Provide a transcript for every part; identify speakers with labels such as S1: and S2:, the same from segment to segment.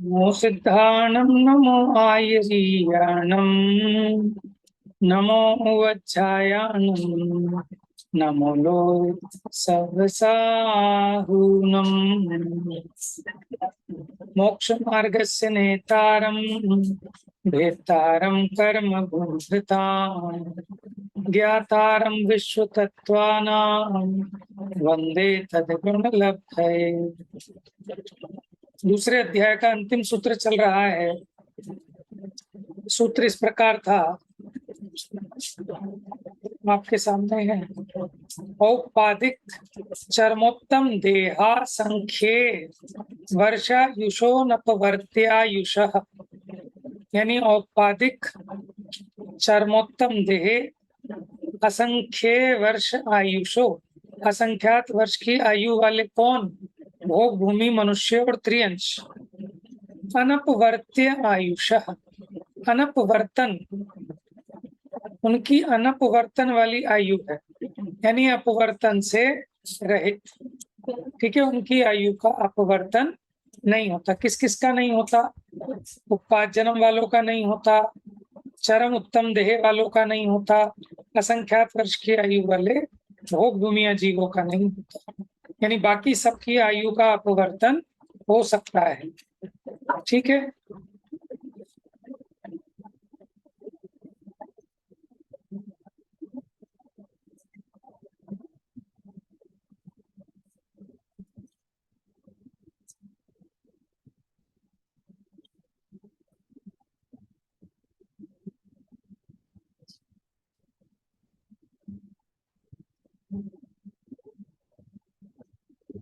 S1: नमो सिद्धाणं नमो आयरीयाणं नमो वज्रायाणं नमो लो सर्वसाहुनं मोक्ष मार्गस्य नेतारं भेत्तारं कर्म भूभृतां ज्ञातारं विश्वतत्त्वानां वन्दे तद्गुणलब्धये। दूसरे अध्याय का अंतिम सूत्र चल रहा है। सूत्र इस प्रकार था, आपके सामने है। औपाधिक चरमोत्तम देहा संख्ये वर्षायुषो नपवर्त्यायुष, यानी औपाधिक चरमोत्तम देह असंख्य वर्ष आयुषो, असंख्यात वर्ष की आयु वाले कौन? भोग भूमि मनुष्य और त्रियंश। अनपवर्त्य आयुष, अनपवर्तन, उनकी अनपवर्तन वाली आयु है, यानी अपवर्तन से रहित। ठीक है, उनकी आयु का अपवर्तन नहीं होता। किस किस का नहीं होता? उत्पाद जन्म वालों का नहीं होता, चरम उत्तम देह वालों का नहीं होता, असंख्यात वर्ष की आयु वाले भोग भूमिया जीवों का नहीं होता। यानी बाकी सबकी आयु का अपवर्तन हो सकता है। ठीक है,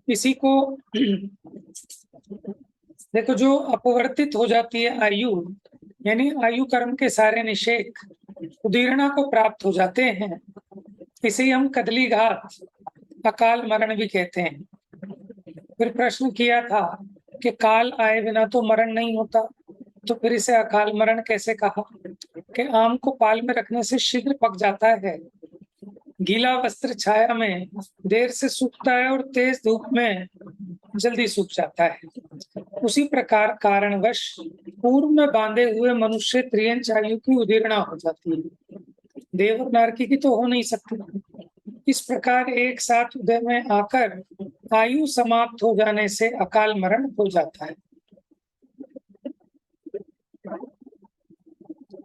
S1: किसी को देखो, जो अपवर्तित हो जाती है आयु, यानी आयु कर्म के सारे निषेक उदीर्णा को प्राप्त हो जाते हैं, इसे हम कदली घात, अकाल मरण भी कहते हैं। फिर प्रश्न किया था कि काल आए बिना तो मरण नहीं होता, तो फिर इसे अकाल मरण कैसे कहा? कि आम को पाल में रखने से शीघ्र पक जाता है, गीला वस्त्र छाया में देर से सूखता है और तेज धूप में जल्दी सूख जाता है। उसी प्रकार कारणवश पूर्व में बांधे हुए मनुष्य त्रियंश आयु की उदीर्णा हो जाती है, देव और नारकी की तो हो नहीं सकती। इस प्रकार एक साथ उदय में आकर आयु समाप्त हो जाने से अकाल मरण हो जाता है।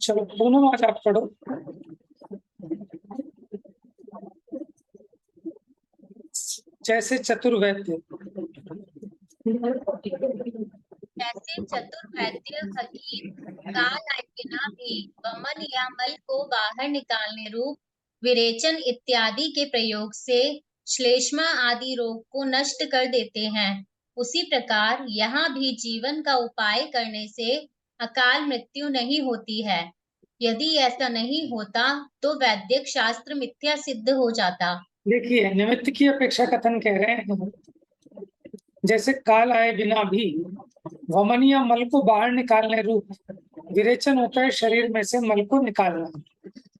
S1: चलो दोनों आज आप पढ़ो। जैसे चतुर्वैद्य,
S2: जैसे चतुर्वैद्य हकीम काल आए बिना भी वमन या मल को बाहर निकालने रूप विरेचन इत्यादि के प्रयोग से श्लेष्मा आदि रोग को नष्ट कर देते हैं, उसी प्रकार यहाँ भी जीवन का उपाय करने से अकाल मृत्यु नहीं होती है। यदि ऐसा नहीं होता तो वैदिक शास्त्र मिथ्या सिद्ध हो जाता।
S1: देखिए निमित्त की अपेक्षा कथन कह रहे हैं। जैसे काल आए बिना भी वमन या मल को बाहर निकालने रूप विरेचन होता है, शरीर में से मल को निकालना।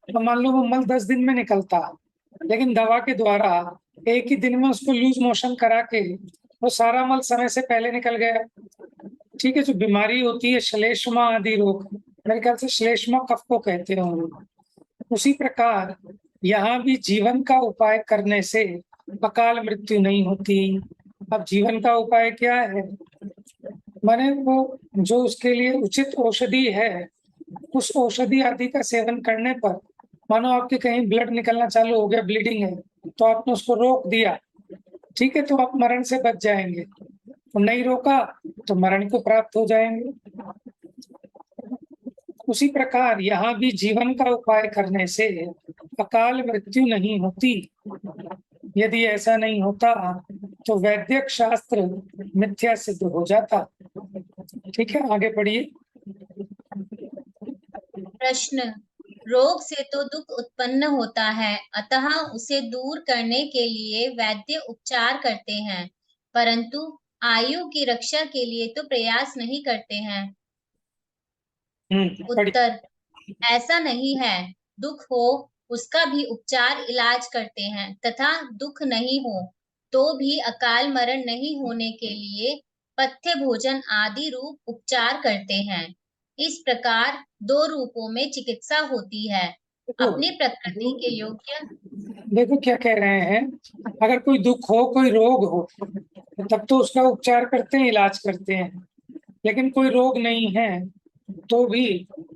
S1: तो मान लो वो मल 10 दिन में निकलता, लेकिन दवा के द्वारा एक ही दिन में उसको लूज मोशन करा के वो सारा मल समय से पहले निकल गया। ठीक है, जो बीमारी होती है श्लेष्मा आदि रोग, मेरे ख्याल से श्लेष्मा कफ को कहते होंगे, उसी प्रकार यहाँ भी जीवन का उपाय करने से अकाल मृत्यु नहीं होती। अब जीवन का उपाय क्या है? माने वो जो उसके लिए उचित औषधि है, उस औषधि आदि का सेवन करने पर, मानो आपके कहीं ब्लड निकलना चालू हो गया, ब्लीडिंग है, तो आपने उसको रोक दिया, ठीक है, तो आप मरण से बच जाएंगे। तो नहीं रोका तो मरण को प्राप्त हो जाएंगे। उसी प्रकार यहाँ भी जीवन का उपाय करने से अकाल मृत्यु नहीं होती। यदि ऐसा नहीं होता तो वैद्यक शास्त्र मिथ्या सिद्ध हो जाता। ठीक है, आगे पढ़िए।
S2: प्रश्न, रोग से तो दुख उत्पन्न होता है, अतः उसे दूर करने के लिए वैद्य उपचार करते हैं, परंतु आयु की रक्षा के लिए तो प्रयास नहीं करते हैं।
S1: पढ़िए।
S2: उत्तर, ऐसा नहीं है। दुख हो उसका भी उपचार इलाज करते हैं, तथा दुख नहीं हो तो भी अकाल मरण नहीं होने के लिए पथ्य भोजन आदि रूप उपचार करते हैं। इस प्रकार 2 रूपों में चिकित्सा होती है। अपनी प्रकृति के योग्य
S1: देखो क्या कह रहे हैं, अगर कोई दुख हो, कोई रोग हो, तब तो उसका उपचार करते हैं, इलाज करते हैं। लेकिन कोई रोग नहीं है तो भी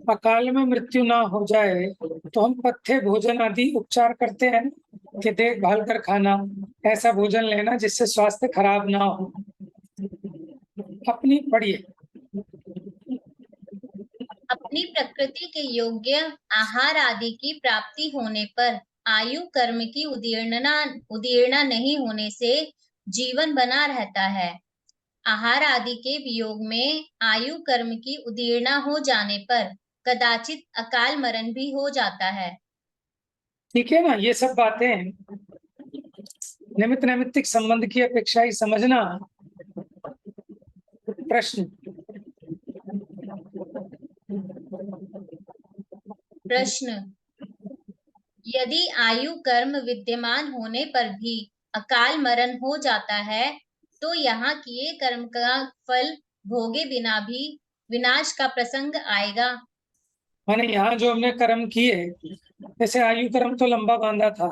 S1: अकाल में मृत्यु ना हो जाए तो हम पथ्य भोजन आदि उपचार करते हैं कि देखभाल कर खाना, ऐसा भोजन लेना जिससे स्वास्थ्य खराब ना हो। अपनी पढ़िए।
S2: अपनी प्रकृति के योग्य आहार आदि की प्राप्ति होने पर आयु कर्म की उदीर्णा नहीं होने से जीवन बना रहता है। आहार आदि के वियोग में आयु कर्म की उदीर्णा हो जाने पर कदाचित अकाल मरण भी हो जाता है।
S1: ठीक है ना, ये सब बातें निमित्त नैमित्तिक संबंध की अपेक्षा ही समझना। प्रश्न।
S2: प्रश्न, यदि आयु कर्म विद्यमान होने पर भी अकाल मरण हो जाता है तो यहाँ किए कर्म का फल भोगे बिना भी विनाश का प्रसंग आएगा।
S1: माने यहाँ जो हमने कर्म किए, जैसे आयु कर्म तो लंबा बांधा था,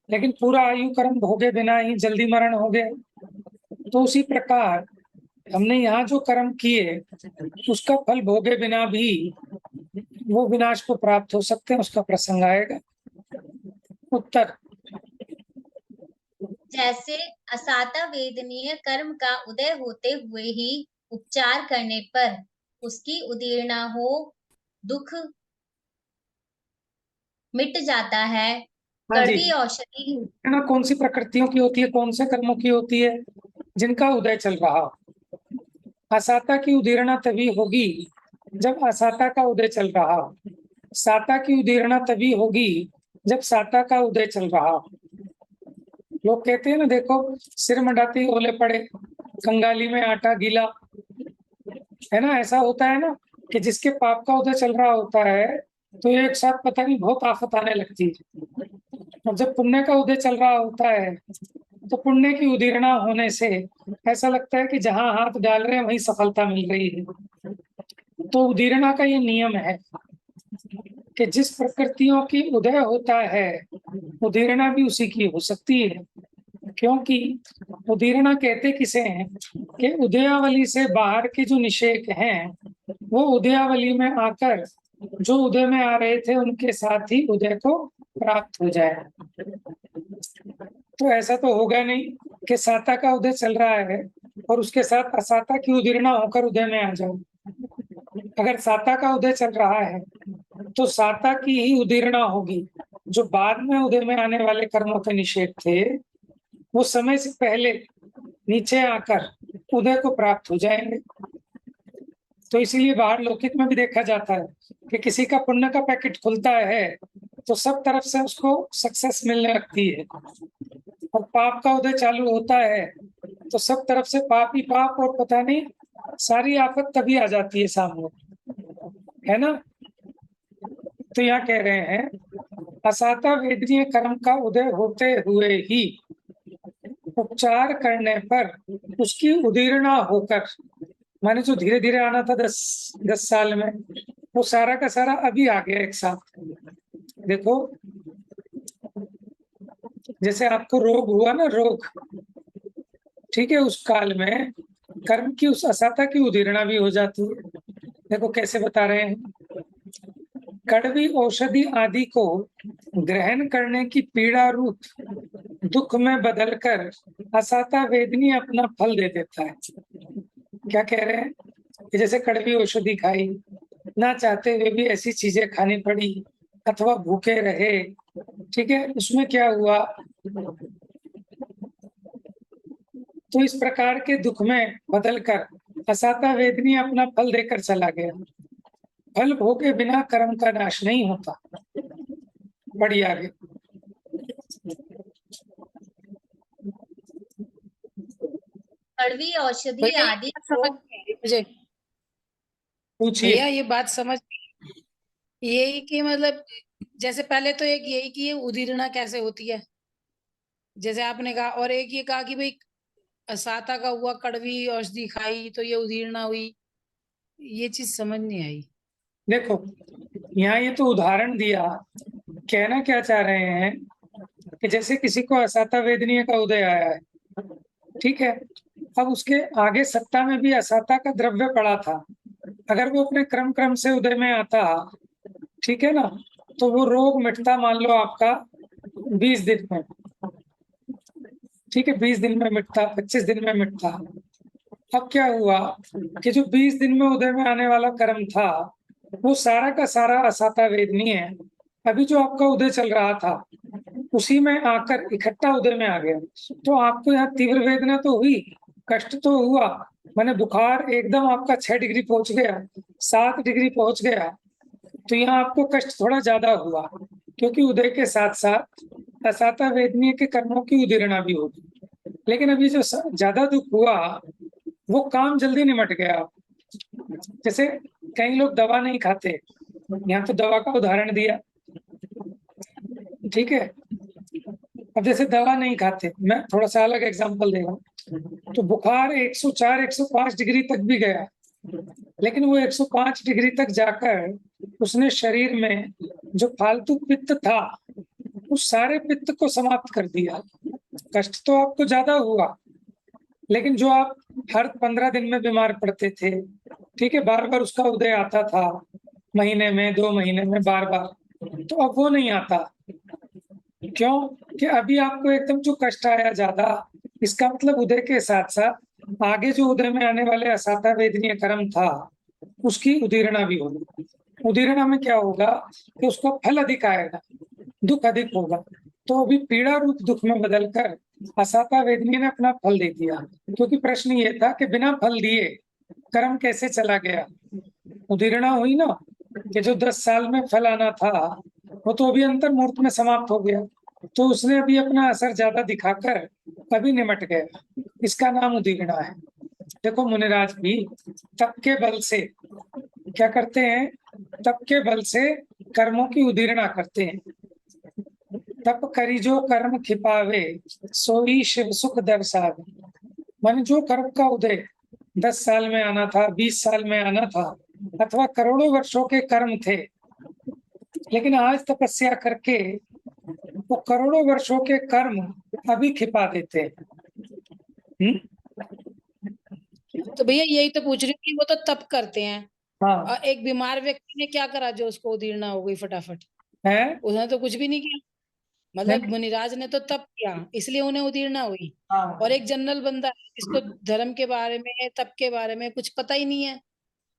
S1: लेकिन पूरा आयु कर्म भोगे बिना ही जल्दी मरण हो गया। तो उसी प्रकार हमने यहाँ जो कर्म किए उसका फल भोगे बिना भी वो विनाश को प्राप्त हो सकते हैं, उसका प्रसंग आएगा। उत्तर।
S2: जैसे असाता वेदनीय कर्म का उदय होते हुए ही उपचार करने पर उसकी उदीर्णा हो दुख मिट जाता है।
S1: हाँ जी,
S2: कड़वी औषधि
S1: है ना, कौन सी प्रकृतियों की होती है, कौन से कर्मों की होती है, जिनका उदय चल रहा हो। असाता की उदीर्णा तभी होगी जब असाता का उदय चल रहा हो। साता की उदीर्णा तभी होगी जब साता का उदय चल रहा हो। लोग कहते हैं ना, देखो सिर मंडाते ही ओले पड़े, कंगाली में आटा गीला, है ना, ऐसा होता है ना कि जिसके पाप का उदय चल रहा होता है तो एक साथ पता नहीं बहुत आफत आने लगती है। और जब पुण्य का उदय चल रहा होता है तो पुण्य की उदीर्णा होने से ऐसा लगता है कि जहां हाथ डाल रहे हैं वहीं सफलता मिल रही है। तो उदीर्णा का ये नियम है कि जिस प्रकृतियों की उदय होता है उदीर्णा भी उसी की हो सकती है। क्योंकि उदीर्णा कहते किसे हैं कि उदयावली से बाहर के जो निषेक हैं वो उदयावली में आकर जो उदय में आ रहे थे उनके साथ ही उदय को प्राप्त हो जाए। तो ऐसा तो होगा नहीं कि साता का उदय चल रहा है और उसके साथ असाता की उदीर्णा होकर उदय में आ जाओ। अगर साता का उदय चल रहा है तो साता की ही उदीर्णा होगी। जो बाद में उदय में आने वाले कर्मों के निषेध थे वो समय से पहले नीचे आकर उदय को प्राप्त हो जाएंगे। तो इसीलिए बाहर लौकिक में भी देखा जाता है कि किसी का पुण्य का पैकेट खुलता है तो सब तरफ से उसको सक्सेस मिलने लगती है, और पाप का उदय चालू होता है तो सब तरफ से पाप ही पाप, और पता नहीं सारी आफत तभी आ जाती है सामने, है ना। तो यहाँ कह रहे हैं असाता वेदनीय कर्म का उदय होते हुए ही उपचार करने पर उसकी उदीर्णा होकर, माने जो धीरे धीरे आना था 10 साल में, वो सारा का सारा अभी आ गया एक साथ। देखो जैसे आपको रोग हुआ ना, रोग, ठीक है, उस काल में कर्म की उस असाता की उदीर्णा भी हो जाती है। देखो कैसे बता रहे हैं, कड़वी औषधि आदि को ग्रहण करने की पीड़ा रूप दुख में बदलकर असाता वेदनी अपना फल दे देता है। क्या कह रहे हैं कि जैसे कड़वी औषधि खाई, ना चाहते हुए भी ऐसी चीजें खानी पड़ी, अथवा भूखे रहे, ठीक है, उसमें क्या हुआ, तो इस प्रकार के दुख में बदलकर असाता वेदनी अपना फल देकर चला गया। फल भोगे बिना कर्म का नाश नहीं होता। बढ़िया आगे
S2: कड़वी औषधि
S3: भैया ये
S2: आदि
S3: बात
S2: को
S3: समझ में आई मुझे।
S1: पूछिए।
S3: भैया ये बात समझ यही कि मतलब जैसे पहले तो एक यही कि ये उदीर्णा कैसे होती है जैसे आपने कहा, और एक ये कहा कि भाई असाता का हुआ, कड़वी औषधि खाई तो ये उदीर्णा हुई, ये चीज समझ नहीं आई।
S1: देखो, यहाँ ये तो उदाहरण दिया, कहना क्या चाह रहे हैं कि जैसे किसी को असाता वेदनीय का उदय आया है, ठीक है, अब उसके आगे सत्ता में भी असाता का द्रव्य पड़ा था, अगर वो अपने क्रम क्रम से उदय में आता, ठीक है ना, तो वो रोग मिटता मान लो आपका 20 दिन में, ठीक है, 20 दिन में मिटता, 25 दिन में मिटता। अब क्या हुआ कि जो 20 दिन में उदय में आने वाला कर्म था, वो सारा का सारा असाता वेदनीय है, अभी जो आपका उदय चल रहा था उसी में आकर इकट्ठा उदय में आ गया, तो आपको यहाँ तीव्र वेदना तो हुई, कष्ट तो हुआ, माने बुखार एकदम आपका 6 डिग्री पहुंच गया, 7 डिग्री पहुंच गया, तो यहाँ आपको कष्ट थोड़ा ज्यादा हुआ, क्योंकि उदय के साथ साथ असाता वेदनीय के कर्मों की उदीर्णा भी होगी। लेकिन अभी जो ज्यादा दुख हुआ वो काम जल्दी निमट गया। जैसे कई लोग दवा नहीं खाते, यहाँ तो दवा का उदाहरण दिया, ठीक है। अब जैसे दवा नहीं खाते, मैं थोड़ा सा अलग एग्जांपल दे रहा हूँ, तो बुखार 104 105 डिग्री तक भी गया, लेकिन वो 105 डिग्री तक जाकर उसने शरीर में जो फालतू पित्त था उस सारे पित्त को समाप्त कर दिया। कष्ट तो आपको ज्यादा हुआ, लेकिन जो आप हर 15 दिन में बीमार पड़ते थे, ठीक है, बार बार उसका उदय आता था, महीने में 2 महीने में बार बार, तो अब वो नहीं आता। क्यों? कि अभी आपको एकदम जो कष्ट आया ज्यादा, इसका मतलब उदय के साथ साथ आगे जो उदय में आने वाले असाता वेदनीय कर्म था उसकी उदीर्णा भी होगी। उदीर्णा में क्या होगा कि उसका फल अधिक आएगा, दुख अधिक होगा, तो अभी पीड़ा रूप दुख में बदलकर असाता वेदनीय ने अपना फल दे दिया। क्योंकि प्रश्न ये था कि बिना फल दिए कर्म कैसे चला गया। उदीर्णा हुई ना, कि जो 10 साल में फल आना था वो तो अभी अंतर मुहूर्त में समाप्त हो गया, तो उसने अभी अपना असर ज्यादा दिखाकर अभी निमट गया, इसका नाम उदीर्णा है। देखो मुनिराज भी तप के बल से क्या करते हैं, तप के बल से कर्मों की उदीर्णा करते हैं। तप करी जो कर्म खिपावे, सोई शिव सुख दर्शावे। माने जो कर्म का उदय 10 साल में आना था, 20 साल में आना था, अथवा करोड़ों वर्षों के कर्म थे, लेकिन आज तपस्या करके वो करोड़ों वर्षों के कर्म अभी खिपा देते हैं।
S3: तो भैया यही तो पूछ रही हूँ कि वो तो तप करते हैं,
S1: हाँ
S3: और एक बीमार व्यक्ति ने क्या करा जो उसको उदीर्णा हो गई फटाफट?
S1: है,
S3: उसने तो कुछ भी नहीं किया, मतलब मुनिराज ने तो तप किया इसलिए उन्हें उदीर्णा हुई।
S1: हाँ
S3: और एक जनरल बंदा है जिसको धर्म के बारे में, तप के बारे में कुछ पता ही नहीं है,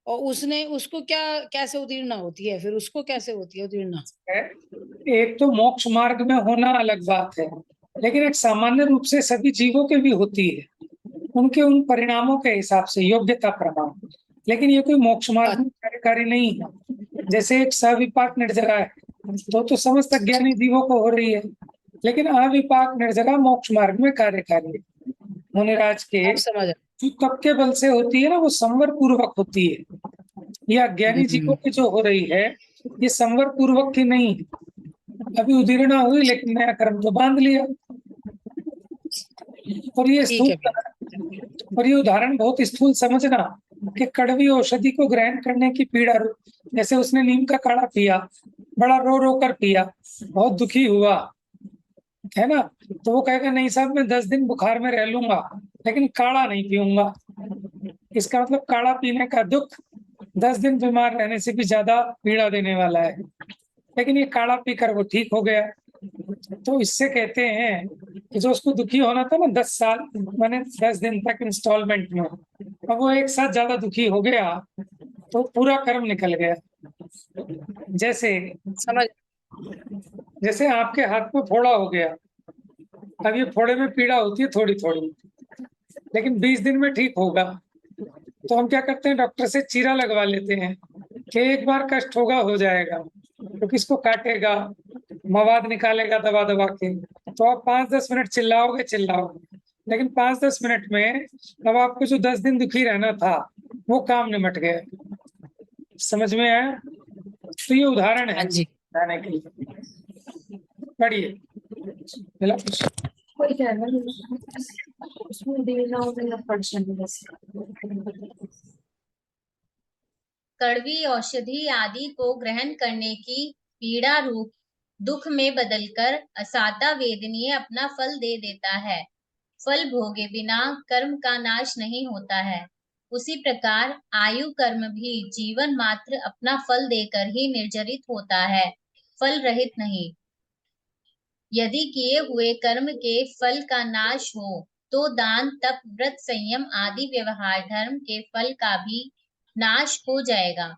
S3: और उसने उसको क्या, कैसे उदीर्णा होती है फिर? उसको कैसे होती है उदीर्णा?
S1: है। एक तो मोक्ष मार्ग में होना अलग बात है, लेकिन एक सामान्य रूप से सभी जीवों के भी होती है, उनके उन परिणामों के हिसाब से योग्यता प्रमाण। लेकिन ये कोई मोक्ष मार्ग में कार्यकारी नहीं है। जैसे एक सविपाक निर्जरा है तो समस्त अज्ञानी जीवों को हो रही है, लेकिन अविपाक निर्जरा मोक्ष मार्ग में कार्यकारी है। मुनिराज के
S3: अब समझ आया।
S1: जो तप के बल से होती है ना, वो संवर पूर्वक होती है। ये अज्ञानी जीवों की जो हो रही है ये संवर पूर्वक की नहीं है। अभी उदीर्णा हुई लेकिन नया कर्म तो बांध लिया। और ये
S3: ठीक है
S1: स्थूल, और ये उदाहरण बहुत स्थूल समझना कि कड़वी औषधि को ग्रहण करने की पीड़ा, जैसे उसने नीम का काढ़ा पिया, बड़ा रो रो कर पिया, बहुत दुखी हुआ, है ना, तो वो कहेगा नहीं साहब मैं 10 दिन बुखार में रह लूंगा लेकिन काढ़ा नहीं पीऊंगा। इसका मतलब काढ़ा पीने का दुख 10 दिन बीमार रहने से भी ज्यादा पीड़ा देने वाला है, लेकिन ये काढ़ा पीकर वो ठीक हो गया। तो इससे कहते हैं कि जो उसको दुखी होना था ना 10 साल, मैंने 10 दिन तक इंस्टॉलमेंट में, अब वो एक साथ ज्यादा दुखी हो गया तो पूरा कर्म निकल गया। जैसे
S3: समझ।
S1: जैसे आपके हाथ में फोड़ा हो गया, अब ये फोड़े में पीड़ा होती है थोड़ी थोड़ी, लेकिन 20 दिन में ठीक होगा, तो हम क्या करते हैं, डॉक्टर से चीरा लगवा लेते हैं कि एक बार कष्ट होगा हो जाएगा, क्योंकि इसको काटेगा, मवाद निकालेगा दबा दबा के, तो आप 5-10 मिनट चिल्लाओगे, लेकिन 5-10 मिनट में अब आपको जो 10 दिन दुखी रहना था वो काम निमट गया। समझ में आया? तो ये उदाहरण है
S3: हाँ जी।
S1: बताने के लिए। पढ़िए।
S2: कड़वी औषधि आदि को ग्रहण करने की पीड़ा रूप दुख में बदलकर असाता वेदनीय अपना फल दे देता है। फल भोगे बिना कर्म का नाश नहीं होता है। उसी प्रकार आयु कर्म भी जीवन मात्र अपना फल देकर ही निर्जरित होता है, फल रहित नहीं। यदि किए हुए कर्म के फल का नाश हो तो दान तप व्रत संयम आदि व्यवहार धर्म के फल का भी नाश हो जाएगा।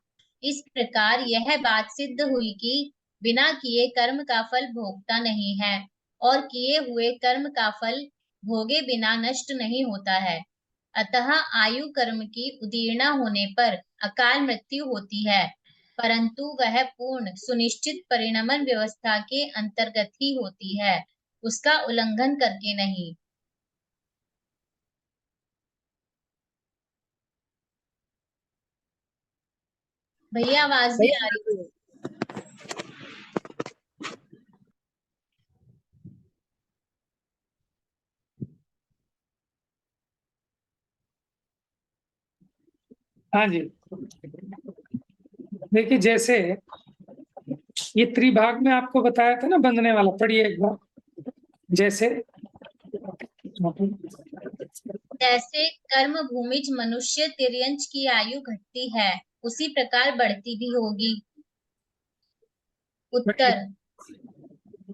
S2: इस प्रकार यह बात सिद्ध हुई कि बिना किए कर्म का फल भोगता नहीं है और किए हुए कर्म का फल भोगे बिना नष्ट नहीं होता है। अतः आयु कर्म की उदीर्णा होने पर अकाल मृत्यु होती है, परंतु वह पूर्ण सुनिश्चित परिणमन व्यवस्था के अंतर्गत ही होती है, उसका उल्लंघन करके नहीं। भैया आवाज नहीं आ रही।
S1: हाँ जी, देखिए जैसे ये त्रिभाग में आपको बताया था ना बंधने वाला, पढ़िए एक बार। जैसे
S2: जैसे कर्म भूमिज मनुष्य तिर्यंच की आयु घटती है, उसी प्रकार बढ़ती भी होगी। उत्तर,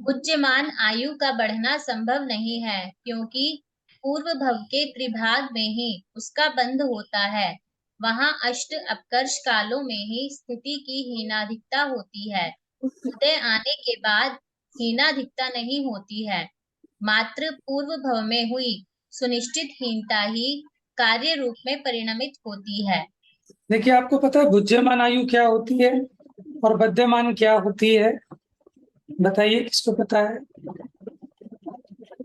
S2: उच्चमान आयु का बढ़ना संभव नहीं है, क्योंकि पूर्व भव के त्रिभाग में ही उसका बंध होता है। वहां अष्ट अपकर्ष कालों में ही स्थिति की हीनाधिकता होती है। उदय आने के बाद हीनाधिकता नहीं होती है, मात्र पूर्व भव में हुई सुनिश्चित हीनता ही कार्य रूप में परिणमित होती है।
S1: देखिए, आपको पता है भुज्यमान आयु क्या होती है और बद्धमान क्या होती है? बताइए, किसको पता है?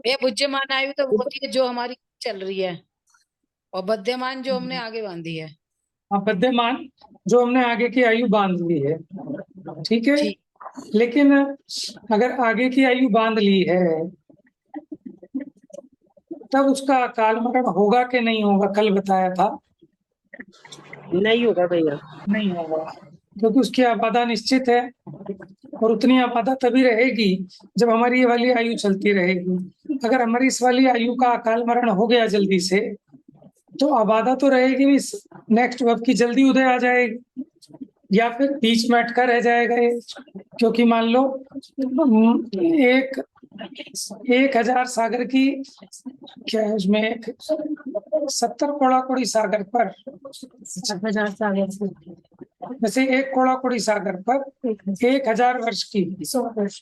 S3: ये बुद्धिमान आयु तो वो होती है जो हमारी चल रही है, और बद्यमान जो हमने आगे बांधी है।
S1: हाँ, बद्धमान जो हमने आगे की आयु बांध ली है, ठीक है।
S3: ठीक।
S1: लेकिन अगर आगे की आयु बांध ली है तब उसका अकाल मरण होगा कि नहीं होगा? कल बताया था
S4: नहीं होगा भैया।
S1: नहीं होगा, क्योंकि उसकी आबादा निश्चित है और उतनी आबादा तभी रहेगी जब हमारी ये वाली आयु चलती रहेगी। अगर हमारी इस वाली आयु का अकाल मरण हो गया जल्दी से, तो आबादा तो रहेगी नहीं, नेक्स्ट वक्त की जल्दी उदय आ जाएगी, या फिर बीच में अटका रह जाएगा ये। क्योंकि मान लो 1000 सागर की क्या है उसमें, 70 कोड़ा कोड़ी सागर पर
S4: 1000 सागर
S1: जैसे 1 कोड़ा कोड़ी सागर पर 1000 वर्ष की
S4: 100 वर्ष,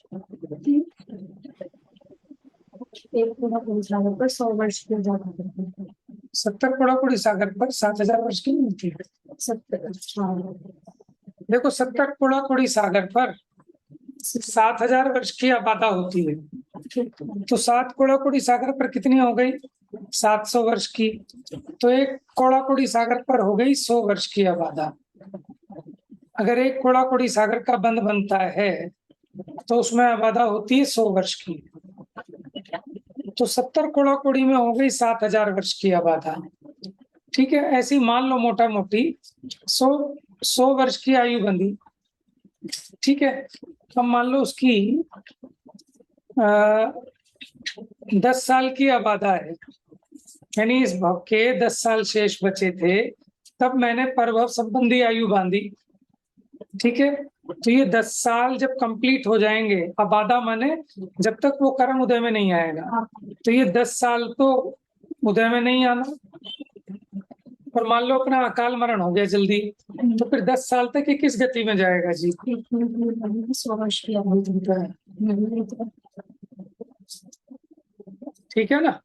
S4: 1 कोड़ा कोड़ी सागर पर 100 वर्ष की आजादी करते हैं।
S1: 70 कोड़ा कोड़ी सागर पर 7000 वर्ष की मिलती है।
S4: 70
S1: देखो, 70 कोड़ा कोड़ी सागर पर 7000 वर्ष की आबादा होती है, तो 7 कोड़ा कोड़ी सागर पर कितनी हो गई? 700 वर्ष की। तो 1 कोड़ा कोड़ी सागर पर हो गई 100 वर्ष की आबादा। अगर 1 कोड़ा कोड़ी सागर का बंध बनता है तो उसमें आबादा होती है 100 वर्ष की। तो 70 कोड़ा कोड़ी में हो गई 7000 वर्ष की आबादा, ठीक है। ऐसी मान लो मोटा मोटी 100 वर्ष की आयु बंधी, ठीक है। अब मान लो उसकी 10 साल की आबादा है, यानी इस भव के 10 साल शेष बचे थे, तब मैंने परभव संबंधी आयु बांधी, ठीक है। तो ये 10 साल जब कंप्लीट हो जाएंगे, आबादा माने जब तक वो कर्म उदय में नहीं आएगा, तो ये 10 साल तो उदय में नहीं आना, और मान लो अपना अकाल मरण हो गया जल्दी, तो फिर 10 साल तक ये किस गति में जाएगा जी?
S4: 100 वर्ष की आयु,
S1: ठीक है ना।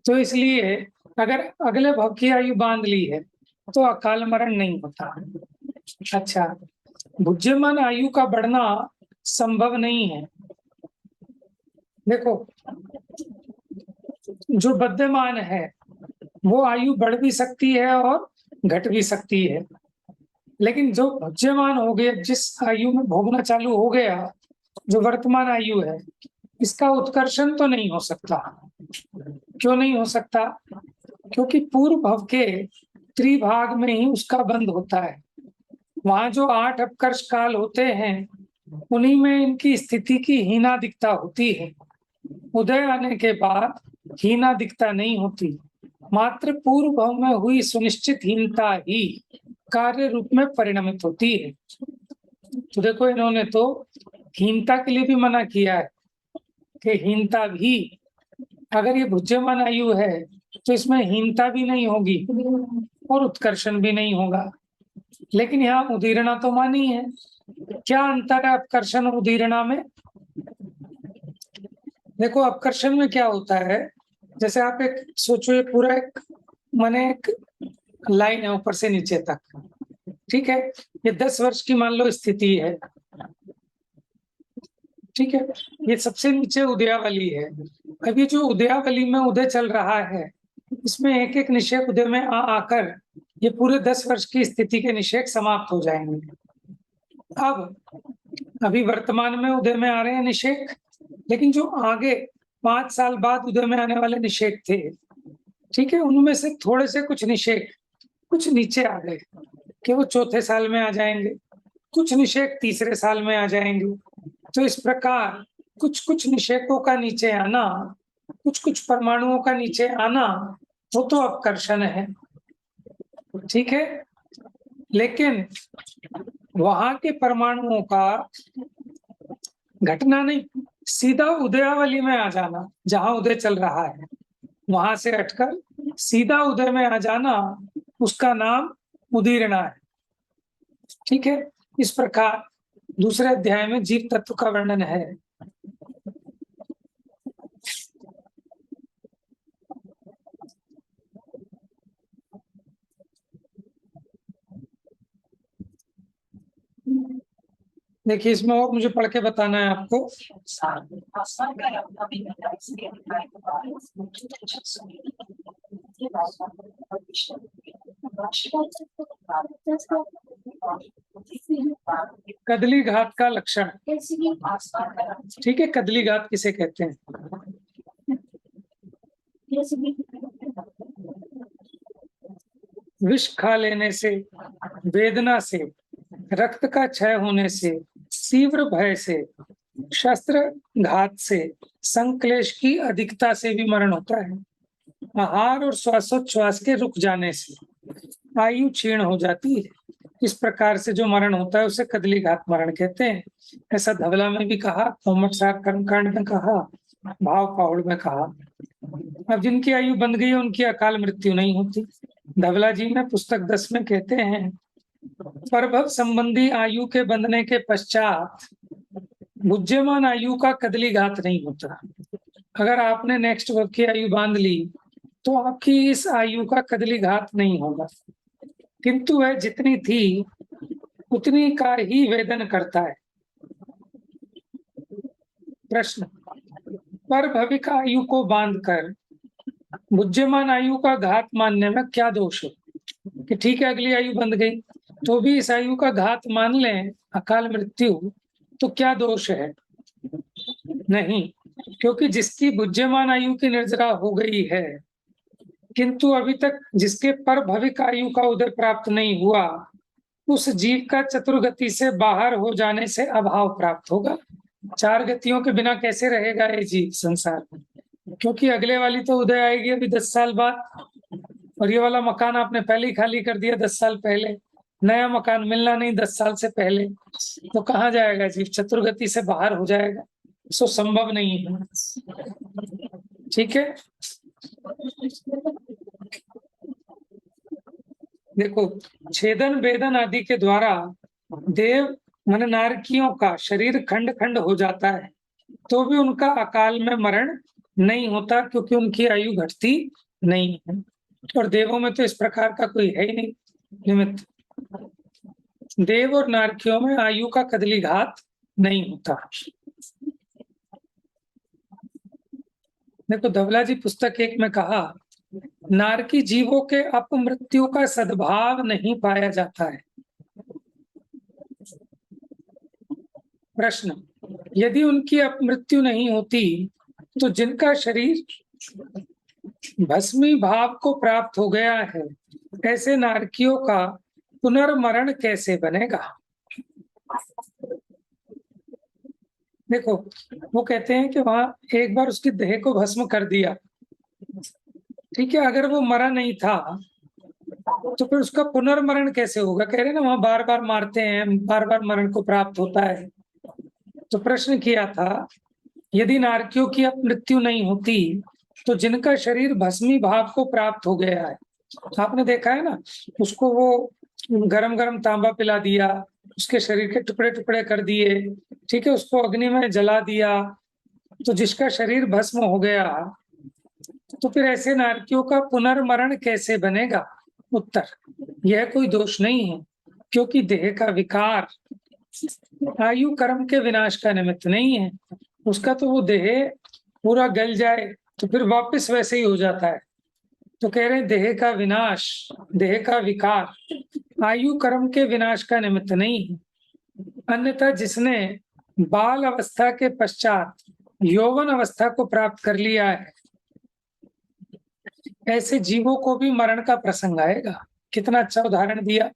S1: तो इसलिए अगर अगले भव की आयु बांध ली है तो अकाल मरण नहीं होता। अच्छा, भुज्यमान आयु का बढ़ना संभव नहीं है। देखो, जो बद्धमान है वो आयु बढ़ भी सकती है और घट भी सकती है, लेकिन जो भुज्यमान हो गया, जिस आयु में भोगना चालू हो गया, जो वर्तमान आयु है, इसका उत्कर्षण तो नहीं हो सकता। क्यों नहीं हो सकता? क्योंकि पूर्व भव के त्रिभाग में ही उसका बंध होता है। वहां जो 8 अपकर्ष काल होते हैं उन्हीं में इनकी स्थिति की हीनादिकता होती है। उदय आने के बाद हीनादिकता नहीं होती, मात्र पूर्व भव में हुई सुनिश्चित हीनता ही कार्य रूप में परिणमित होती है। तो देखो, इन्होंने तो हीनता के लिए भी मना किया है कि हीनता भी, अगर ये भुज्यमान आयु है तो इसमें हीनता भी नहीं होगी और उत्कर्षण भी नहीं होगा। लेकिन यहाँ उदीरणा तो मानी है। क्या अंतर है अपकर्षण और उदीरणा में? देखो, अपकर्षण में क्या होता है, जैसे आप एक सोचो, ये पूरा एक माने एक लाइन है ऊपर से नीचे तक, ठीक है। ये 10 वर्ष की मान लो स्थिति है, ठीक है। ये सबसे नीचे उदयावली है। अब ये जो उदयावली में उदय चल रहा है, इसमें एक एक निषेक उदय में आकर ये पूरे 10 वर्ष की स्थिति के निषेक समाप्त हो जाएंगे। अब अभी वर्तमान में उदय में आ रहे हैं निषेक, लेकिन जो आगे 5 साल बाद उदय में आने वाले निषेक थे, ठीक है, उनमें से थोड़े से कुछ निषेक कुछ नीचे आ गए कि वो चौथे साल में आ जाएंगे, कुछ निषेक तीसरे साल में आ जाएंगे। तो इस प्रकार कुछ कुछ निषेकों का नीचे आना, कुछ कुछ परमाणुओं का नीचे आना, वो तो अपकर्षण है, ठीक है। लेकिन वहां के परमाणुओं का घटना नहीं, सीधा उदयावली में आ जाना, जहां उदय चल रहा है वहां से हटकर सीधा उदय में आ जाना, उसका नाम उदीरणा है, ठीक है। इस प्रकार दूसरे अध्याय में जीव तत्व का वर्णन है। देखिए, इसमें और मुझे पढ़ के बताना है आपको। कदली घात का लक्षण, ठीक है। कदली घात किसे कहते हैं? विष खा लेने से, वेदना से, रक्त का क्षय होने से, तीव्र भय से, शस्त्र घात से, संक्लेश की अधिकता से भी मरण होता है। आहार और श्वासोच्छ्वास के रुक जाने से आयु क्षीण हो जाती है। इस प्रकार से जो मरण होता है उसे कदली घात मरण कहते हैं। ऐसा धवला में भी कहा, कोमट सार कर्मकांड में कहा, भाव पाहुड़ में कहा। अब जिनकी आयु बंध गई उनकी अकाल मृत्यु नहीं होती। धवला जी ने पुस्तक 10 में कहते हैं, परभव संबंधी आयु के बंधने के पश्चात भुज्यमान आयु का कदली घात नहीं होता। अगर आपने नेक्स्ट भव की आयु बांध ली तो आपकी इस आयु का कदली घात नहीं होगा, किंतु वह जितनी थी उतनी का ही वेदन करता है। प्रश्न, पर भविक आयु को बांधकर भुज्यमान आयु का घात मानने में क्या दोष है? कि ठीक है, अगली आयु बंध गई तो भी इस आयु का घात मान लें, अकाल मृत्यु, तो क्या दोष है? नहीं, क्योंकि जिसकी भुज्यमान आयु की निर्जरा हो गई है किंतु अभी तक जिसके पर भविक आयु का उदय प्राप्त नहीं हुआ, उस जीव का चतुर्गति से बाहर हो जाने से अभाव प्राप्त होगा। 4 गतियों के बिना कैसे रहेगा ये जीव संसार में? क्योंकि अगले वाली तो उदय आएगी अभी 10 साल बाद, और ये वाला मकान आपने पहले ही खाली कर दिया 10 साल पहले, नया मकान मिलना नहीं 10 साल से पहले, तो कहाँ जाएगा जीव? चतुर्गति से बाहर हो जाएगा, सो संभव नहीं है, ठीक है। देखो, छेदन वेदन आदि के द्वारा देव मन नारकियों का शरीर खंड खंड हो जाता है तो भी उनका अकाल में मरण नहीं होता, क्योंकि उनकी आयु घटती नहीं है। और देवों में तो इस प्रकार का कोई है ही नहीं निमित्त। देव और नारकियों में आयु का कदली घात नहीं होता। देखो, धवला जी पुस्तक 1 में कहा, नारकी जीवों के अपमृत्यु का सद्भाव नहीं पाया जाता है। प्रश्न, यदि उनकी अपमृत्यु नहीं होती तो जिनका शरीर भस्मी भाव को प्राप्त हो गया है, ऐसे नारकियों का पुनर्मरण कैसे बनेगा? देखो, वो कहते हैं कि वहां एक बार उसकी देह को भस्म कर दिया, ठीक है, अगर वो मरा नहीं था तो फिर उसका पुनर्मरण कैसे होगा? कह रहे हैं ना, वहां बार बार मारते हैं, बार बार मरण को प्राप्त होता है। तो प्रश्न किया था, यदि नारकियों की अपमृत्यु नहीं होती तो जिनका शरीर भस्मी भाव को प्राप्त हो गया है, आपने देखा है ना, उसको वो गरम गरम तांबा पिला दिया, उसके शरीर के टुकड़े टुकड़े कर दिए, ठीक है, उसको अग्नि में जला दिया, तो जिसका शरीर भस्म हो गया, तो फिर ऐसे नारकियों का पुनर्मरण कैसे बनेगा? उत्तर, यह कोई दोष नहीं है, क्योंकि देह का विकार आयु कर्म के विनाश का निमित्त नहीं है। उसका तो वो देह पूरा गल जाए तो फिर वापस वैसे ही हो जाता है। तो कह रहे हैं देह का विनाश, देह का विकार आयु कर्म के विनाश का निमित्त नहीं है। अन्यथा जिसने बाल अवस्था के पश्चात यौवन अवस्था को प्राप्त कर लिया है, ऐसे जीवों को भी मरण का प्रसंग आएगा। कितना अच्छा उदाहरण दिया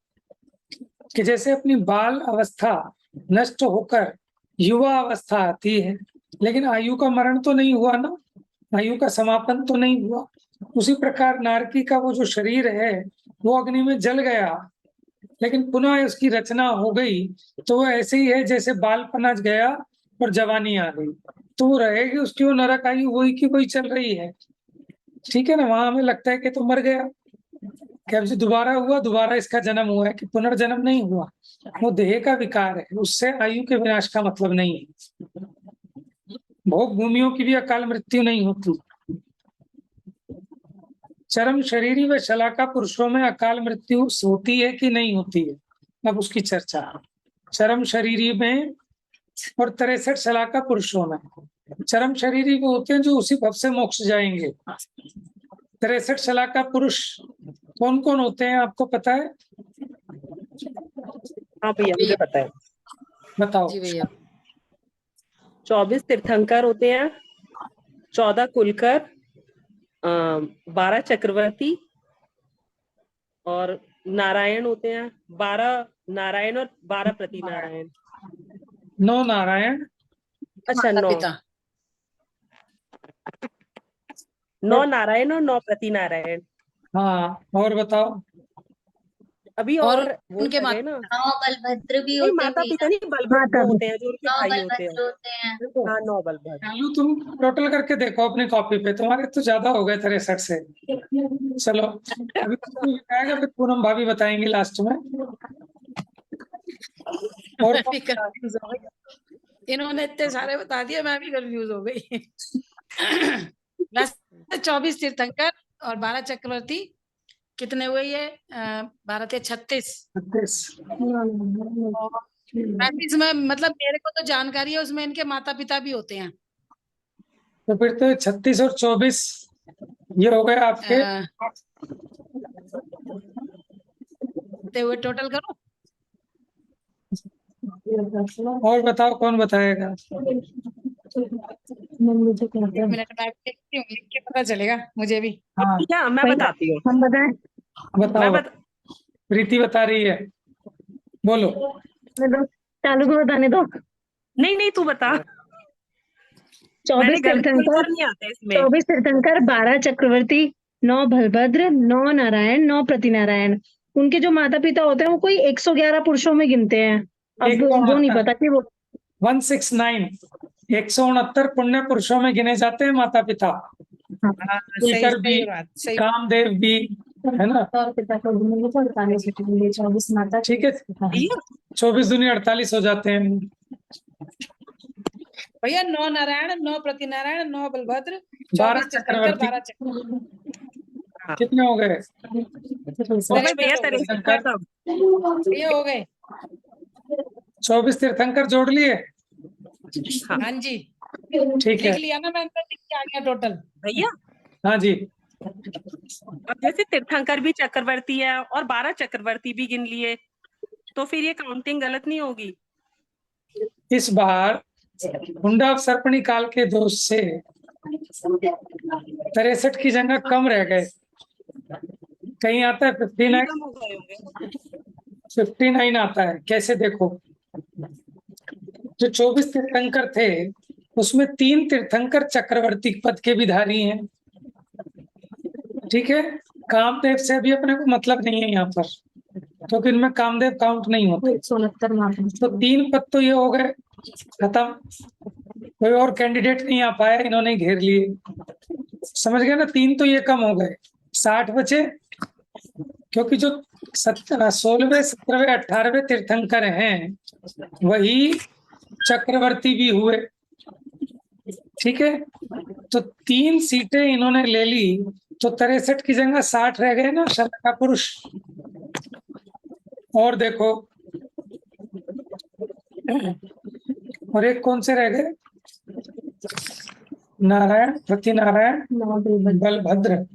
S1: कि जैसे अपनी बाल अवस्था नष्ट होकर युवा अवस्था आती है, लेकिन आयु का मरण तो नहीं हुआ ना, आयु का समापन तो नहीं हुआ। उसी प्रकार नारकी का वो जो शरीर है वो अग्नि में जल गया, लेकिन पुनः उसकी रचना हो गई, तो वो ऐसे ही है जैसे बालपना गया और जवानी आ गई, तो वो रहेगी उसकी वो नरक आयु वही की वही चल रही है, ठीक है ना। वहां हमें लगता है कि तो मर गया, क्या दोबारा हुआ, दोबारा इसका जन्म हुआ है, कि पुनर्जन्म नहीं हुआ। वो देह का विकार है, उससे आयु के विनाश का मतलब नहीं है। भोग भूमियों की भी अकाल मृत्यु नहीं होती। चरम शरीरी व शलाका पुरुषों में अकाल मृत्यु होती है कि नहीं होती है, अब उसकी चर्चा। चरम शरीरी में और 63 शलाका पुरुषों में। चरम शरीरी वो होते हैं जो उसी भव से मोक्ष जाएंगे। 63 शलाका पुरुष कौन कौन होते हैं, आपको पता है?
S5: हाँ भैया, मुझे पता है।
S1: बताओ।
S3: जी भैया।
S5: 24 तीर्थंकर होते हैं, 14 कुलकर, 12 चक्रवर्ती और नारायण होते हैं, 12 नारायण और 12 प्रति नारायण।
S1: 9 नारायण,
S5: अच्छा,
S3: माता
S5: 9
S3: पिता।
S5: 9 नारायण और 9 प्रति नारायण।
S1: हाँ, और बताओ।
S5: अभी
S3: और
S5: और वो
S3: उनके
S5: लगे ना,
S2: 9 बलभद्र भी
S5: नहीं
S2: होते
S5: माता
S2: भैया,
S5: पिता नहीं, बलभद्र होते हैं जो उनके
S2: 9
S5: भाई होते हैं।
S2: बलभद्र होते हैं।
S5: हाँ, 9 बलभद्र।
S1: चालू तुम टोटल करके देखो अपनी कॉपी पे, तुम्हारे तो ज्यादा हो गए 63 से। चलो अभी तुमको बताएगा, फिर पूनम भाभी बताएंगे लास्ट में। और
S3: मैं भी कंफ्यूज हो गई, इन्होंने इतने सारे बता दिए, मैं भी कंफ्यूज हो गई। वैसे 24 तीर्थंकर और 12 चक्रवर्ती कितने हुए ये? 12 × 36 और 35 में, मतलब मेरे को तो जानकारी है उसमें इनके माता पिता भी होते हैं।
S1: तो फिर तो 36 और 24 ये हो गए आपके।
S3: कितने हुए टोटल करो?
S1: और बताओ कौन बताएगा?
S3: एक मिनट मैं देखती हूँ, लिख के पता चलेगा मुझे भी।
S1: हाँ
S5: क्या मैं बताती हूँ,
S4: हम बताएं?
S1: बताओ। प्रीति बता रही है, बोलो।
S4: चालू को बताने दो।
S5: नहीं नहीं, तू बता।
S4: 24 तीर्थंकर,
S5: नहीं आते इसमें।
S4: 24 तीर्थंकर, 12 चक्रवर्ती, 9 बलभद्र, 9 नारायण, 9 प्रतिनारायण। उनके जो माता पिता होते हैं वो कोई 111 पुरुषों में गिनते हैं। अब वो नहीं पता कि वो
S1: 169 169 पुण्य पुरुषों में गिने जाते हैं माता पिता। कुलकर भी, कामदेव भी, है ना।
S4: पिता को गिनेंगे तो 48, 24 माता,
S1: ठीक है, 24 दूनी 48 हो जाते हैं।
S3: भैया 9 नारायण, 9 प्रतिनारायण, 9 बलभद्र,
S1: 12
S3: 24 तीर्थंकर, 12
S1: चक्रवर्ती,
S3: चक्रवर्ती।
S1: कितने हो गए?
S5: भैया तेरे सब
S3: ये हो गए।
S1: 24 तीर्थंकर जोड़ लिए?
S3: हाँ जी,
S1: ठीक है।
S3: लिख लिया ना, मैं अंदर लिख के आ गया टोटल।
S5: भैया।
S1: हाँ जी।
S5: अब जैसे तीर्थंकर भी चक्रवर्ती है और 12 चक्रवर्ती भी गिन लिए, तो फिर ये काउंटिंग गलत नहीं होगी?
S1: इस बार हुंडा सर्पणी काल के दोष से 63 की जगह कम रह गए। कहीं आता है 59,
S3: कम हो गए होंगे।
S1: 59 आता है। कैसे देखो, जो 24 तीर्थंकर थे उसमें 3 तीर्थंकर चक्रवर्ती पद के भी धारी हैं। ठीक है, कामदेव से अभी अपने को मतलब नहीं है यहाँ पर, क्योंकि इनमें कामदेव काउंट नहीं होते।
S4: 169
S1: तो 3 पद तो ये हो गए खत्म, कोई और कैंडिडेट नहीं आ पाया, इन्होंने ही घेर लिए। समझ गए ना, 3 तो ये कम हो गए, 60 बचे। क्योंकि जो 16वें 17वें 18वें तीर्थंकर हैं वही चक्रवर्ती भी हुए। ठीक है, तो 3 सीटें इन्होंने ले ली, तो 63 की जगह 60 रह गए ना शलाका पुरुष। और देखो, और एक कौन से रह गए, नारायण, प्रतिनारायण, बलभद्र।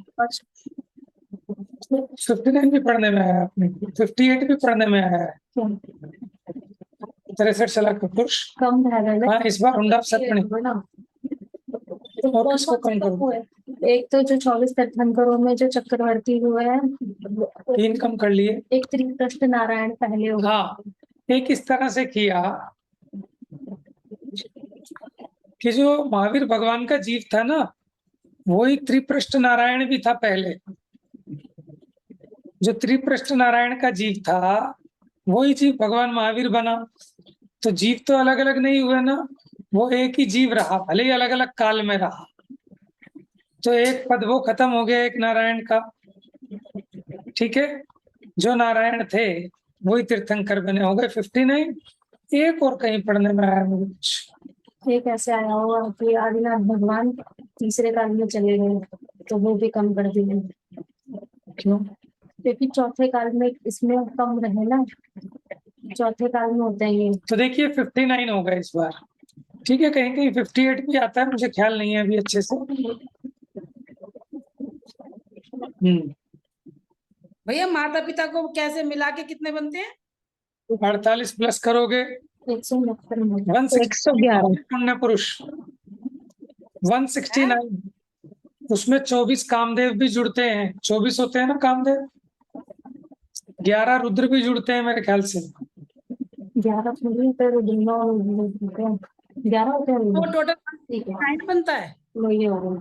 S1: 59 भी पढ़ने में आया आपने, 58 भी पढ़ने में आया है। 63 शलाका पुरुष
S4: कम रह गए।
S1: हाँ, इस बार हुंडा सर्पणी। और किसको कम करूं?
S4: एक तो जो 24 तीर्थंकरों में जो चक्रवर्ती हुए हैं,
S1: 3 कम कर लिए।
S4: एक त्रिप्रष्ट नारायण पहले हो गए।
S1: हाँ, एक इस तरह से किया कि जो महावीर भगवान का जीव था ना, वही त्रिप्रष्ट नारायण भी था पहले। जो त्रिप्रष्ट नारायण का जीव था वही जीव भगवान महावीर बना। तो जीव तो अलग अलग नहीं हुए ना, वो एक ही जीव रहा, भले ही अलग अलग काल में रहा। तो एक पद वो खत्म हो गया, एक नारायण का। ठीक है, जो नारायण थे वही तीर्थंकर बने, हो गए 59। एक और कहीं पढ़ने में आया मुझे कुछ।
S4: एक ऐसे आया हुआ कि आदिनाथ भगवान तीसरे काल में चले गए, तो वो भी कम कर दिए।
S1: क्यों?
S4: क्योंकि चौथे काल में इसमें कम रहे ना, चौथे काल में होते हैं ये।
S1: तो देखिए 59 हो गए इस बार। ठीक है, कहीं कहीं 58 भी आता है, मुझे ख्याल नहीं है अभी अच्छे से।
S3: भैया माता पिता को कैसे मिला के कितने बनते हैं?
S1: 48 प्लस करोगे
S4: 169
S1: पुण्य पुरुष 169, उसमें 24 कामदेव भी जुड़ते हैं। 24 होते हैं ना कामदेव, 11 रुद्र भी जुड़ते हैं मेरे ख्याल से।
S4: 11 होते हैं।
S3: वो टोटल
S4: ठीक है,
S3: 9 बनता है।
S4: ये हो गया।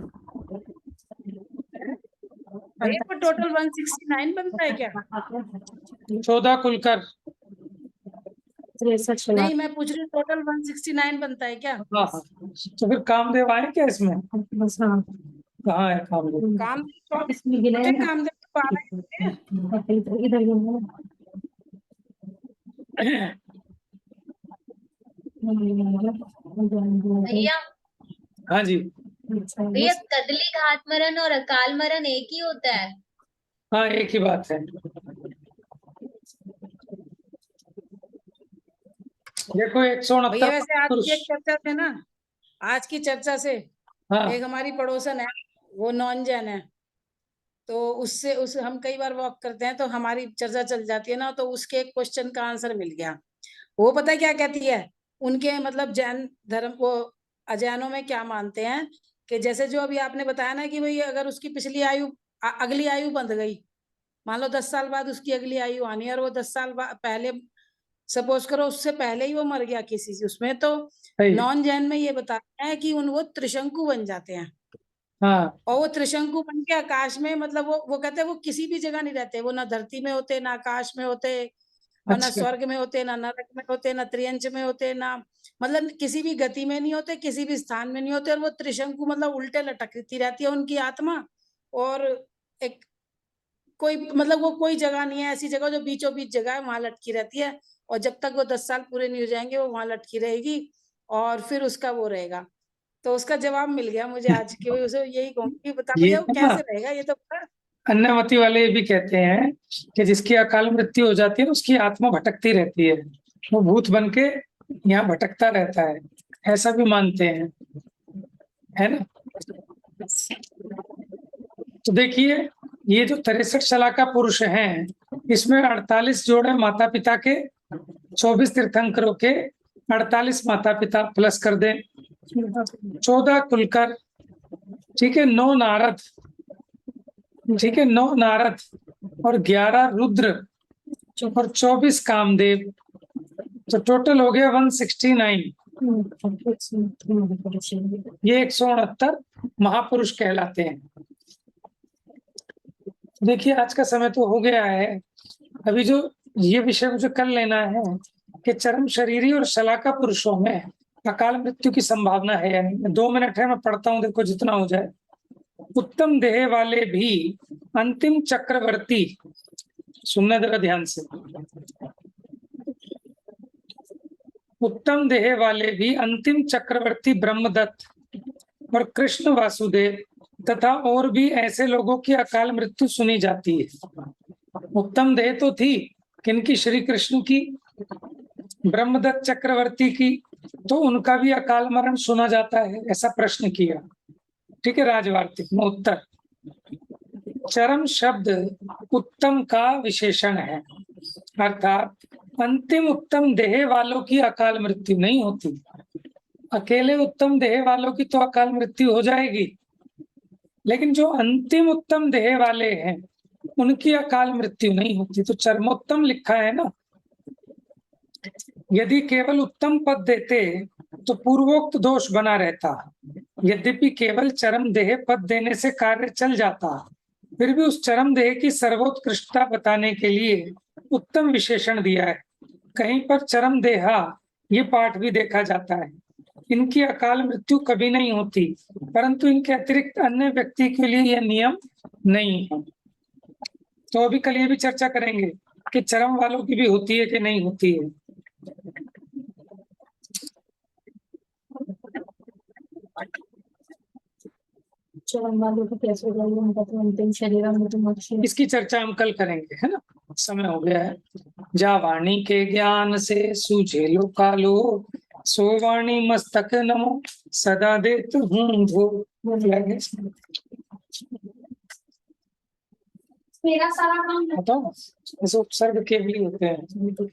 S3: भैया वो टोटल 169 बनता है क्या?
S1: 14 कुलकर।
S4: 63
S3: नहीं, मैं पूछ रही हूँ टोटल 169 बनता है क्या?
S1: हाँ हाँ, तो फिर कामदेव आए क्या इसमें?
S4: बस हाँ,
S1: कहाँ है कामदेव?
S3: काम
S4: इसमें गिने हैं।
S3: कामदेव तो 12 ही होते हैं।
S4: इधर गिने
S2: भैया
S1: हाँ जी,
S2: भैया कदली घात मरण और अकाल मरण एक ही होता है?
S1: हाँ एक ही बात है। देखो
S3: भैया
S1: 169
S3: वैसे आज की एक चर्चा से ना, आज की चर्चा से
S1: हाँ
S3: एक हमारी पड़ोसन है, वो नॉन जैन है, तो उससे हम कई बार वॉक करते हैं तो हमारी चर्चा चल जाती है ना, तो उसके एक क्वेश्चन का आंसर मिल गया। वो पता है क्या कहती है, उनके मतलब जैन धर्म वो अजैनों में क्या मानते हैं कि जैसे जो अभी आपने बताया ना कि भाई अगर उसकी पिछली आयु अगली आयु बंध गई, मान लो 10 साल बाद उसकी अगली आयु आनी है और वो 10 साल पहले सपोज करो उससे पहले ही वो मर गया किसी से उसमें, तो
S1: सही।
S3: नॉन जैन में ये बताते हैं कि वो त्रिशंकु बन जाते हैं।
S1: हाँ
S3: और वो त्रिशंकु बन के आकाश में, मतलब वो कहते हैं वो किसी भी जगह नहीं रहते, वो ना धरती में होते, ना आकाश में होते, और ना
S1: अच्छा,
S3: स्वर्ग में होते, ना नरक में होते, ना त्रियंच में होते, ना मतलब किसी भी गति में नहीं होते, किसी भी स्थान में नहीं होते। और वो त्रिशंकु मतलब उल्टे लटकती रहती है उनकी आत्मा, और एक कोई मतलब वो कोई जगह नहीं है ऐसी जगह जो बीचों बीच जगह है, वहां लटकी रहती है। और जब तक वो 10 साल पूरे नहीं हो जाएंगे वो वहां लटकी रहेगी, और फिर उसका वो रहेगा। तो उसका जवाब मिल गया मुझे आज की, उसे यही कहूंगी, बता
S1: ये
S3: भैया वो
S1: ना
S3: कैसे रहेगा ये तो बता।
S1: अन्नमति वाले ये भी कहते हैं कि जिसकी अकाल मृत्यु हो जाती है उसकी आत्मा भटकती रहती है, वो भूत बन के यहाँ भटकता रहता है, ऐसा भी मानते हैं, है ना। तो देखिए ये जो 63 शलाका पुरुष हैं, इसमें 48 जोड़े माता पिता के, 24 तीर्थंकरों के, 48 माता पिता प्लस कर दें, 14 कुलकर, ठीक है, 9 नारद, ठीक है, 9 नारद और 11 रुद्र और 24 कामदेव, तो टोटल हो गया 169। ये 169 महापुरुष कहलाते हैं। देखिए आज का समय तो हो गया है, अभी जो ये विषय मुझे कर लेना है कि चरम शरीरी और शलाका पुरुषों में अकाल मृत्यु की संभावना है या नहीं। 2 मिनट है, मैं पढ़ता हूँ, देखो जितना हो जाए। उत्तम देह वाले भी अंतिम चक्रवर्ती, सुनने जरा ध्यान से, उत्तम देह वाले भी अंतिम चक्रवर्ती ब्रह्मदत्त और कृष्ण वासुदेव तथा और भी ऐसे लोगों की अकाल मृत्यु सुनी जाती है। उत्तम देह तो थी किनकी? श्री कृष्ण की, ब्रह्मदत्त चक्रवर्ती की, तो उनका भी अकाल मरण सुना जाता है, ऐसा प्रश्न किया। ठीक है, राजवार्तिक में उत्तर, चरम शब्द उत्तम का विशेषण है, अर्थात अंतिम उत्तम देह वालों की अकाल मृत्यु नहीं होती। अकेले उत्तम देह वालों की तो अकाल मृत्यु हो जाएगी, लेकिन जो अंतिम उत्तम देह वाले हैं उनकी अकाल मृत्यु नहीं होती। तो चरमोत्तम लिखा है ना, यदि केवल उत्तम पद देते तो पूर्वोक्त दोष बना रहता। यद्यपि केवल चरम देह पद देने से कार्य चल जाता, फिर भी उस चरम देह की सर्वोत्कृष्टता बताने के लिए उत्तम विशेषण दिया है। कहीं पर चरम देहा ये पाठ भी देखा जाता है। इनकी अकाल मृत्यु कभी नहीं होती, परंतु इनके अतिरिक्त अन्य व्यक्ति के लिए यह नियम नहीं है। तो अभी कल ये भी चर्चा करेंगे कि चरम वालों की भी होती है कि नहीं होती है।
S4: चरम वालों को कैसे होगा, उनका तो अंतिम शरीर मृत्यु।
S1: इसकी चर्चा हम कल करेंगे, है ना, समय हो गया है। जा वाणी के ज्ञान से सूझे लो कालो, सो वाणी मस्तक नमो सदा देत हूँ धो।
S4: मेरा सारा काम
S1: बताओ, ऐसे उपसर्ग के भी होते हैं।
S4: तो